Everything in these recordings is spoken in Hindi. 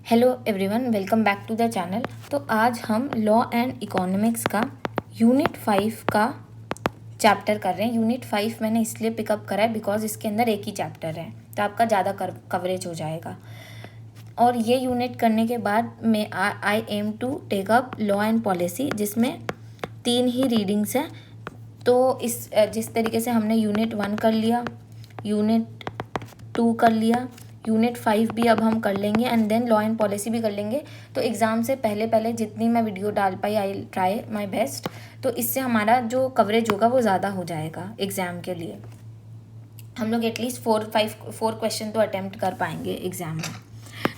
Hello everyone, welcome back to the channel. तो आज हम लॉ एंड इकोनॉमिक्स का यूनिट 5 का चैप्टर कर रहे हैं। यूनिट 5 मैंने इसलिए पिकअप करा है बिकॉज इसके अंदर एक ही चैप्टर है, तो आपका ज़्यादा कवरेज हो जाएगा। और ये यूनिट करने के बाद मैं I am to take up law and policy, जिसमें 3 ही रीडिंग्स हैं। तो जिस तरीके से हमने यूनिट 1 कर लिया, यूनिट 2 कर लिया, यूनिट 5 भी अब हम कर लेंगे and then law and policy भी कर लेंगे। तो एग्ज़ाम से पहले जितनी मैं वीडियो डाल पाई, आई ट्राई माय बेस्ट। तो इससे हमारा जो कवरेज होगा वो ज़्यादा हो जाएगा एग्ज़ाम के लिए। हम लोग एटलीस्ट 4 क्वेश्चन तो अटैम्प्ट कर पाएंगे एग्ज़ाम में।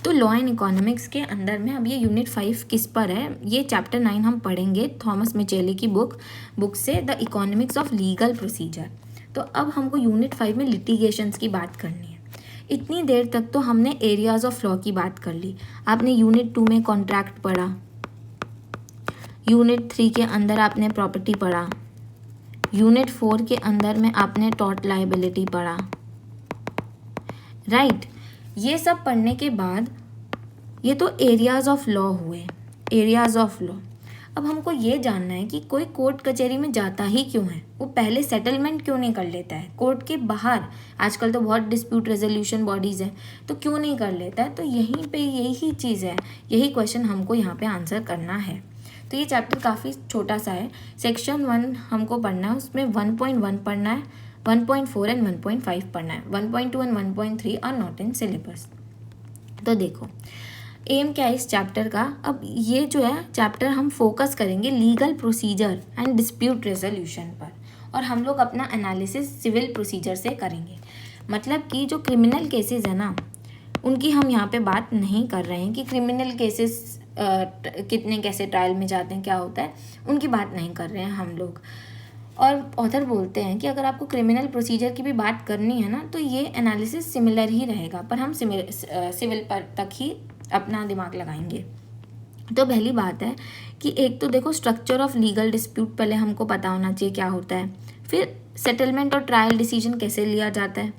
तो लॉ एंड इकोनॉमिक्स के अंदर में अब ये यूनिट 5 किस पर है, ये चैप्टर 9 हम पढ़ेंगे थॉमस मिचेली की बुक से, the economics of legal procedure. तो अब हमको यूनिट 5 में लिटिगेशंस की बात करनी है। इतनी देर तक तो हमने एरियाज ऑफ लॉ की बात कर ली। आपने यूनिट 2 में कॉन्ट्रैक्ट पढ़ा, यूनिट 3 के अंदर आपने प्रॉपर्टी पढ़ा, यूनिट 4 के अंदर में आपने टॉर्ट लायबिलिटी पढ़ा, राइट। ये सब पढ़ने के बाद ये तो एरियाज ऑफ लॉ हुए, एरियाज ऑफ लॉ। अब हमको ये जानना है कि कोई कोर्ट कचहरी में जाता ही क्यों है, वो पहले सेटलमेंट क्यों नहीं कर लेता है कोर्ट के बाहर। आजकल तो बहुत डिस्प्यूट रेजोल्यूशन बॉडीज़ हैं, तो क्यों नहीं कर लेता है। तो यहीं पे यही चीज़ है, यही क्वेश्चन हमको यहाँ पे आंसर करना है। तो ये चैप्टर काफ़ी छोटा सा है। सेक्शन 1 हमको पढ़ना है, उसमें 1.1 पढ़ना है, 1.4 एंड 1.5 पढ़ना है। 1.2 and 1.3 are not in syllabus. तो देखो एम क्या है इस चैप्टर का। अब ये जो है चैप्टर हम फोकस करेंगे legal procedure and dispute resolution पर, और हम लोग अपना एनालिसिस सिविल प्रोसीजर से करेंगे। मतलब कि जो क्रिमिनल केसेस है ना, उनकी हम यहाँ पे बात नहीं कर रहे हैं कि क्रिमिनल केसेस कितने कैसे ट्रायल में जाते हैं, क्या होता है, उनकी बात नहीं कर रहे हैं हम लोग। और ऑथर बोलते हैं कि अगर आपको क्रिमिनल प्रोसीजर की भी बात करनी है ना, तो ये एनालिसिस सिमिलर ही रहेगा, पर हम सिविल पर तक ही अपना दिमाग लगाएंगे। तो पहली बात है कि एक तो देखो स्ट्रक्चर ऑफ लीगल डिस्प्यूट पहले हमको पता होना चाहिए क्या होता है, फिर सेटलमेंट और ट्रायल डिसीजन कैसे लिया जाता है।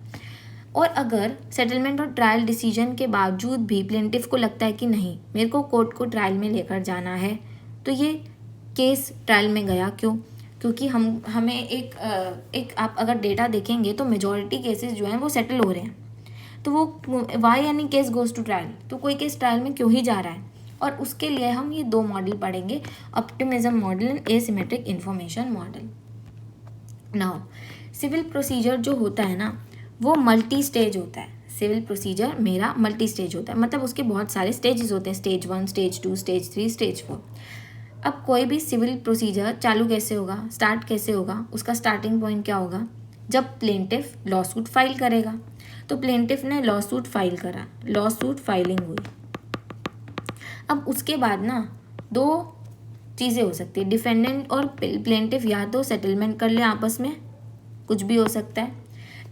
और अगर सेटलमेंट और ट्रायल डिसीजन के बावजूद भी प्लेंटिफ को लगता है कि नहीं मेरे को कोर्ट को ट्रायल में लेकर जाना है, तो ये केस ट्रायल में गया क्यों? क्योंकि हमें एक आप अगर डेटा देखेंगे तो मेजॉरिटी केसेस जो हैं वो सेटल हो रहे हैं। तो वो वाई यानी केस गोज टू ट्रायल, तो कोई केस ट्रायल में क्यों ही जा रहा है। और उसके लिए हम ये 2 मॉडल पढ़ेंगे, optimism model and asymmetric information model. Now civil procedure जो होता है ना, वो मल्टी स्टेज होता है। सिविल प्रोसीजर मेरा मल्टी स्टेज होता है, मतलब उसके बहुत सारे स्टेजेस होते हैं, स्टेज 1, स्टेज 2, स्टेज 3, स्टेज 4। अब कोई भी सिविल प्रोसीजर चालू कैसे होगा, स्टार्ट कैसे होगा, उसका स्टार्टिंग पॉइंट क्या होगा, जब प्लेंटिफ लॉ सूट फाइल करेगा। तो प्लेंटिफ ने लॉ सूट फाइल करा, लॉ सूट फाइलिंग हुई। अब उसके बाद ना 2 चीज़ें हो सकती है, डिफेंडेंट और प्लेंटिफ या तो सेटलमेंट कर ले आपस में, कुछ भी हो सकता है,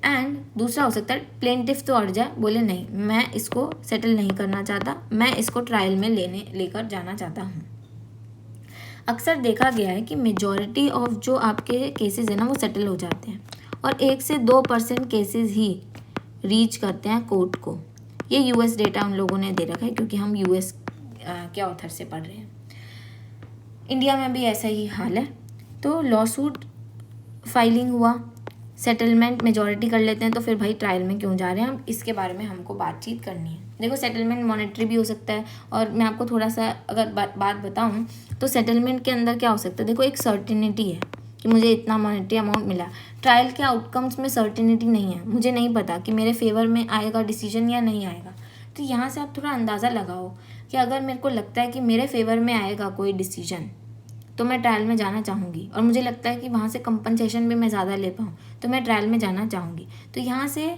एंड दूसरा हो सकता है प्लेंटिफ तो अड़ जाए, बोले नहीं मैं इसको सेटल नहीं करना चाहता, मैं इसको ट्रायल में लेकर जाना चाहता हूँ। अक्सर देखा गया है कि मेजॉरिटी ऑफ जो आपके केसेस है ना वो सेटल हो जाते हैं, और 1 से 2% केसेस ही रीच करते हैं कोर्ट को। ये यूएस डेटा उन लोगों ने दे रखा है, क्योंकि हम यूएस के ऑथर से पढ़ रहे हैं। इंडिया में भी ऐसा ही हाल है। तो लॉ सूट फाइलिंग हुआ, सेटलमेंट मेजॉरिटी कर लेते हैं, तो फिर भाई ट्रायल में क्यों जा रहे हैं, हम इसके बारे में हमको बातचीत करनी है। देखो सेटलमेंट मॉनेटरी भी हो सकता है, और मैं आपको थोड़ा सा अगर बात बताऊँ तो सेटलमेंट के अंदर क्या हो सकता है, देखो एक सर्टिनिटी है कि मुझे इतना मॉनेटरी अमाउंट मिला। ट्रायल के आउटकम्स में सर्टिनिटी नहीं है, मुझे नहीं पता कि मेरे फेवर में आएगा डिसीजन या नहीं आएगा। तो यहाँ से आप थोड़ा अंदाज़ा लगाओ कि अगर मेरे को लगता है कि मेरे फेवर में आएगा कोई डिसीजन, तो मैं ट्रायल में जाना चाहूँगी, और मुझे लगता है कि वहाँ से कंपनसेशन भी मैं ज़्यादा ले पाऊँ, तो मैं ट्रायल में जाना चाहूँगी। तो यहाँ से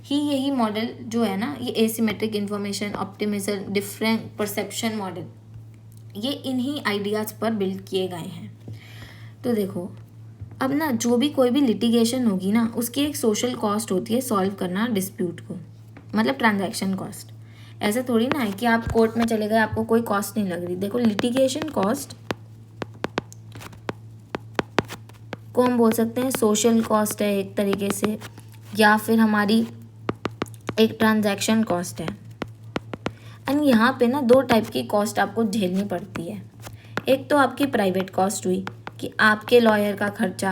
ही यही मॉडल जो है ना, ये asymmetric information, optimism, different perception model, ये इन्हीं आइडियाज़ पर बिल्ड किए गए हैं। तो देखो अब ना जो भी कोई भी लिटिगेशन होगी ना, उसकी एक सोशल कॉस्ट होती है सॉल्व करना डिस्प्यूट को, मतलब ट्रांजैक्शन कॉस्ट। ऐसे थोड़ी ना है कि आप कोर्ट में चले गए, आपको कोई कॉस्ट नहीं लग रही। देखो लिटिगेशन कॉस्ट को हम बोल सकते हैं सोशल कॉस्ट है एक तरीके से, या फिर हमारी एक ट्रांजैक्शन कॉस्ट है। एंड यहाँ पे ना 2 टाइप की कॉस्ट आपको झेलनी पड़ती है। एक तो आपकी प्राइवेट कॉस्ट हुई कि आपके लॉयर का खर्चा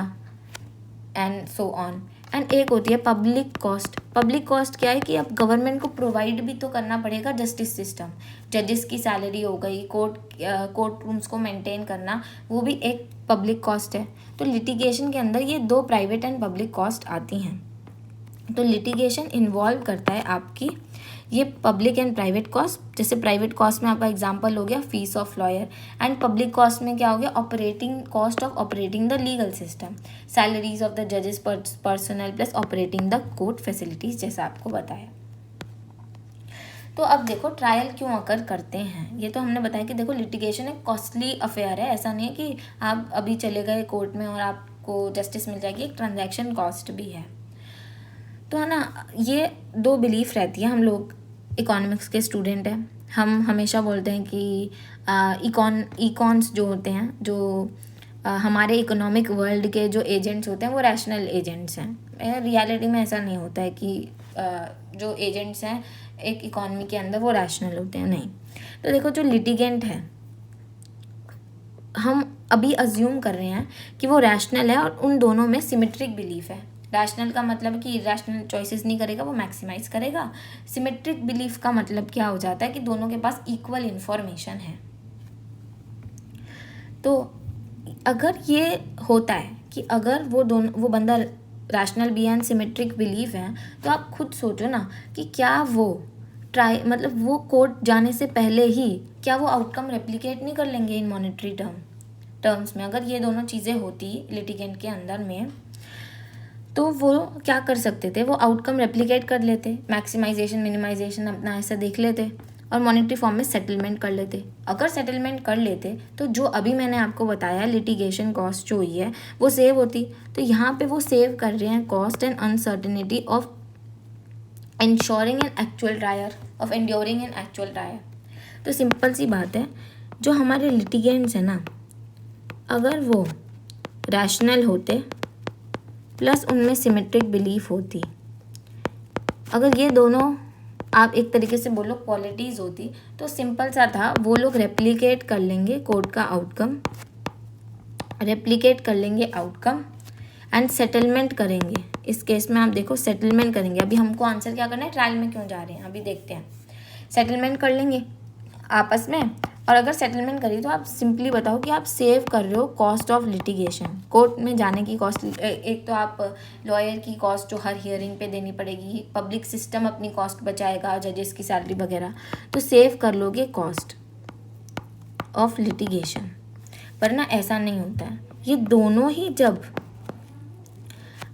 एंड सो ऑन, एंड एक होती है पब्लिक कॉस्ट। पब्लिक कॉस्ट क्या है कि अब गवर्नमेंट को प्रोवाइड भी तो करना पड़ेगा जस्टिस सिस्टम, जजेस की सैलरी हो गई, कोर्ट रूम्स को मेंटेन करना, वो भी एक पब्लिक कॉस्ट है। तो लिटिगेशन के अंदर ये 2 प्राइवेट एंड पब्लिक कॉस्ट आती हैं। तो लिटिगेशन इन्वॉल्व करता है आपकी ये पब्लिक एंड प्राइवेट कॉस्ट। जैसे प्राइवेट कॉस्ट में आपका एग्जांपल हो गया fees of lawyer, and public cost में क्या हो गया, operating cost of operating the legal system, salaries of the जजेस personnel plus operating the court facilities, जैसा आपको बताया। तो अब देखो ट्रायल क्यों अकर करते हैं, ये तो हमने बताया कि देखो लिटिगेशन एक कॉस्टली अफेयर है। ऐसा नहीं है कि आप अभी चले गए कोर्ट में और आपको जस्टिस मिल जाएगी, एक ट्रांजैक्शन कॉस्ट भी है। तो है ना, ये 2 बिलीफ रहती है। हम लोग इकोनॉमिक्स के स्टूडेंट हैं, हम हमेशा बोलते हैं कि इकॉन्स जो होते हैं, जो हमारे इकोनॉमिक वर्ल्ड के जो एजेंट्स होते हैं वो रैशनल एजेंट्स हैं। रियलिटी में ऐसा नहीं होता है कि जो एजेंट्स हैं एक इकॉनमी के अंदर वो रैशनल होते हैं, नहीं। तो देखो जो लिटिगेंट है, हम अभी अज्यूम कर रहे हैं कि वो रैशनल है और उन दोनों में सिमेट्रिक बिलीफ है। रैशनल का मतलब कि इरैशनल चॉइसेस नहीं करेगा, वो मैक्सिमाइज करेगा। सिमेट्रिक बिलीफ का मतलब क्या हो जाता है कि दोनों के पास इक्वल इन्फॉर्मेशन है। तो अगर ये होता है कि अगर वो बंदा रैशनल भी एंड सिमेट्रिक बिलीफ है, तो आप खुद सोचो ना कि क्या वो मतलब वो कोर्ट जाने से पहले ही क्या वो आउटकम रेप्लिकेट नहीं कर लेंगे इन मॉनेटरी टर्म्स में। अगर ये दोनों चीज़ें होती लिटिगेंट के अंदर में, तो वो क्या कर सकते थे, वो आउटकम रेप्लिकेट कर लेते, मैक्सिमाइजेशन मिनिमाइजेशन अपना ऐसा देख लेते और मॉनेटरी फॉर्म में सेटलमेंट कर लेते। अगर सेटलमेंट कर लेते तो जो अभी मैंने आपको बताया लिटिगेशन कॉस्ट जो हुई है वो सेव होती। तो यहाँ पे वो सेव कर रहे हैं cost and uncertainty of ensuring an actual trial, of enduring an actual trial. तो सिंपल सी बात है, जो हमारे लिटिगेंट्स हैं ना, अगर वो रैशनल होते प्लस उनमें सिमेट्रिक बिलीफ होती, अगर ये दोनों आप एक तरीके से बोलो क्वालिटीज़ होती, तो सिंपल सा था, वो लोग रेप्लिकेट कर लेंगे कोर्ट का आउटकम, रेप्लिकेट कर लेंगे आउटकम एंड सेटलमेंट करेंगे। इस केस में आप देखो सेटलमेंट करेंगे। अभी हमको आंसर क्या करना है, ट्रायल में क्यों जा रहे हैं अभी देखते हैं। सेटलमेंट कर लेंगे आपस में, और अगर सेटलमेंट करी तो आप सिंपली बताओ कि आप सेव कर रहे हो कॉस्ट ऑफ लिटिगेशन, कोर्ट में जाने की कॉस्ट। एक तो आप लॉयर की कॉस्ट जो हर हियरिंग पे देनी पड़ेगी, पब्लिक सिस्टम अपनी कॉस्ट बचाएगा, जजेस की सैलरी वगैरह, तो सेव कर लोगे कॉस्ट ऑफ लिटिगेशन। पर ना ऐसा नहीं होता है, ये दोनों ही जब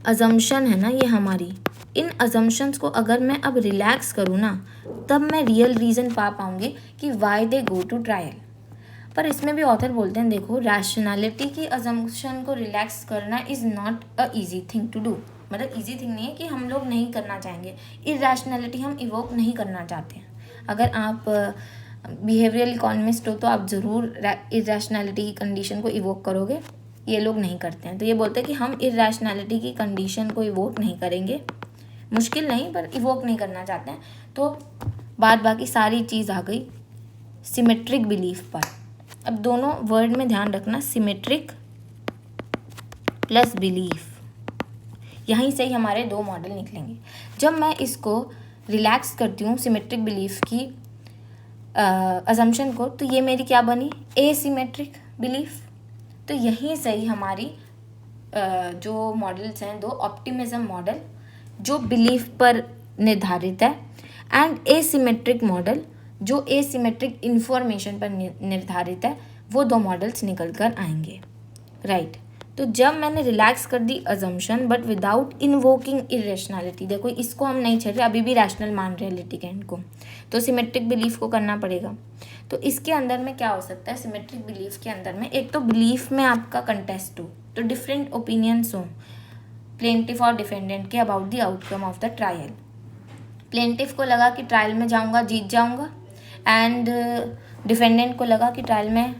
अजम्पशन है ना ये हमारी, इन अजम्पशंस को अगर मैं अब रिलैक्स करूँ ना, तब मैं रियल रीज़न पा पाऊँगी कि why they go to trial. पर इसमें भी ऑथर बोलते हैं देखो, रैशनैलिटी की अजम्पशन को रिलैक्स करना is not a easy thing to do. मतलब ईजी थिंग नहीं है कि हम लोग नहीं करना चाहेंगे, इरैशनैलिटी हम इवोक नहीं करना चाहते हैं। अगर आप बिहेवियरल इकोनॉमिस्ट हो तो आप ज़रूर इरैशनैलिटी की कंडीशन को इवोक करोगे, ये लोग नहीं करते हैं। तो ये बोलते हैं कि हम इरैशनैलिटी की कंडीशन को इवोक नहीं करेंगे, मुश्किल नहीं पर इवोक नहीं करना चाहते हैं। तो बाद बाकी सारी चीज़ आ गई सिमेट्रिक बिलीफ पर। अब दोनों वर्ड में ध्यान रखना, सिमेट्रिक प्लस बिलीफ, यहीं से ही हमारे 2 मॉडल निकलेंगे। जब मैं इसको रिलैक्स करती हूँ सिमेट्रिक बिलीफ की अजम्पशन को, तो ये मेरी क्या बनी, एसिमेट्रिक बिलीफ। तो यहीं से ही हमारी जो मॉडल्स हैं 2, ऑप्टिमिज्म मॉडल जो बिलीफ पर निर्धारित है, एंड एसिमेट्रिक मॉडल जो एसिमेट्रिक इन्फॉर्मेशन पर निर्धारित है, वो 2 मॉडल्स निकल कर आएंगे, राइट। तो जब मैंने रिलैक्स कर दी assumption but without invoking irrationality, देखो इसको हम नहीं छेड़ रहे, अभी भी रैशनल मान रहे हैं लिटिगेंट को, तो सिमेट्रिक बिलीफ को करना पड़ेगा। तो इसके अंदर में क्या हो सकता है, सिमेट्रिक बिलीफ के अंदर में एक तो बिलीफ में आपका कंटेस्ट हो, तो डिफरेंट ओपिनियंस हो प्लेंटिफ और डिफेंडेंट के about the outcome of the trial. Plaintiff को लगा कि ट्रायल में जाऊंगा जीत जाऊंगा, एंड डिफेंडेंट को लगा कि ट्रायल में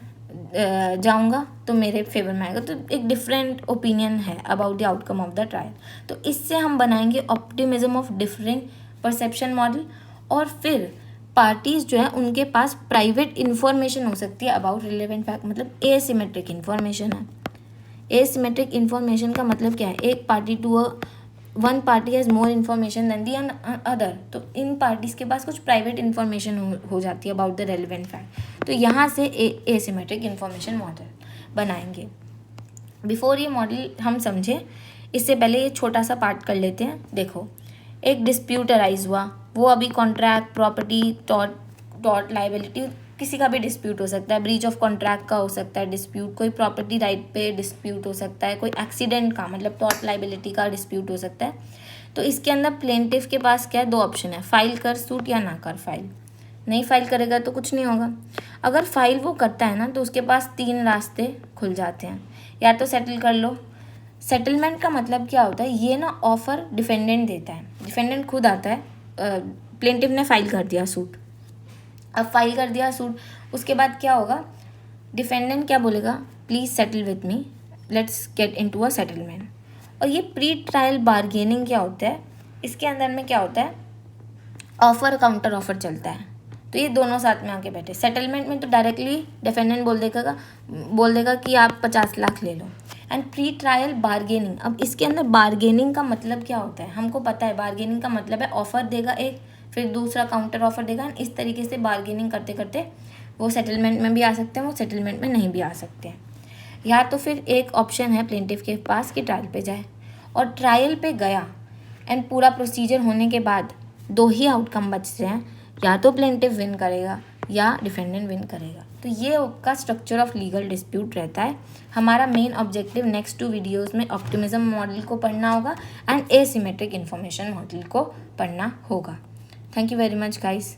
जाऊंगा तो मेरे फेवर में आएगा। तो एक डिफरेंट ओपिनियन है about the outcome of the trial. तो इससे हम बनाएंगे optimism of differing perception model, और फिर पार्टीज जो है उनके पास प्राइवेट इन्फॉर्मेशन हो सकती है अबाउट रिलेवेंट फैक्ट, मतलब एसिमेट्रिक इन्फॉर्मेशन है। एसिमेट्रिक इन्फॉर्मेशन का मतलब क्या है, एक party to one party has more information than the other, तो इन पार्टीज के पास कुछ प्राइवेट इन्फॉर्मेशन हो जाती है अबाउट द रेलिवेंट फैक्ट, तो यहाँ से एसिमेट्रिक इन्फॉर्मेशन मॉडल बनाएंगे। बिफोर ये मॉडल हम समझें, इससे पहले ये छोटा सा पार्ट कर लेते हैं। देखो, एक डिस्प्यूट अराइज हुआ, वो अभी कॉन्ट्रैक्ट, प्रॉपर्टी, टॉर्ट लाइबिलिटी, किसी का भी डिस्प्यूट हो सकता है, ब्रीच ऑफ कॉन्ट्रैक्ट का हो सकता है डिस्प्यूट, कोई प्रॉपर्टी राइट पे डिस्प्यूट हो सकता है, कोई एक्सीडेंट का मतलब टॉर्ट लाइबिलिटी का डिस्प्यूट हो सकता है। तो इसके अंदर प्लेंटिफ के पास क्या है, दो ऑप्शन है, फाइल कर सूट या ना कर फाइल। नहीं फाइल करेगा तो कुछ नहीं होगा। अगर फाइल वो करता है ना, तो उसके पास तीन रास्ते खुल जाते हैं, या तो सेटल कर लो। सेटलमेंट का मतलब क्या होता है, ये ना ऑफर डिफेंडेंट देता है, डिफेंडेंट खुद आता है, प्लेंटिफ ने फाइल कर दिया सूट, अब फाइल कर दिया सूट, उसके बाद क्या होगा, डिफेंडेंट क्या बोलेगा, please settle with me, let's get into a settlement. और ये प्री ट्रायल बार्गेनिंग क्या होता है, इसके अंदर में क्या होता है, ऑफर काउंटर ऑफर चलता है, तो ये दोनों साथ में आके बैठे। सेटलमेंट में तो डायरेक्टली डिफेंडेंट बोल देगा कि आप 50 लाख ले लो। एंड प्री ट्रायल बार्गेनिंग, अब इसके अंदर बार्गेनिंग का मतलब क्या होता है, हमको पता है बार्गेनिंग का मतलब है ऑफर देगा एक, फिर दूसरा काउंटर ऑफर देगा, इस तरीके से बार्गेनिंग करते करते वो सेटलमेंट में भी आ सकते हैं, वो सेटलमेंट में नहीं भी आ सकते हैं। या तो फिर एक ऑप्शन है प्लेंटिफ के पास कि ट्रायल पे जाए, और ट्रायल पे गया एंड पूरा प्रोसीजर होने के बाद दो ही आउटकम बचते हैं, या तो प्लेंटिफ विन करेगा या डिफेंडेंट विन करेगा। तो ये आपका स्ट्रक्चर ऑफ लीगल डिस्प्यूट रहता है। हमारा मेन ऑब्जेक्टिव नेक्स्ट 2 वीडियोस में ऑप्टिमिज्म मॉडल को पढ़ना होगा एंड एसिमेट्रिक इन्फॉर्मेशन मॉडल को पढ़ना होगा। Thank you very much guys.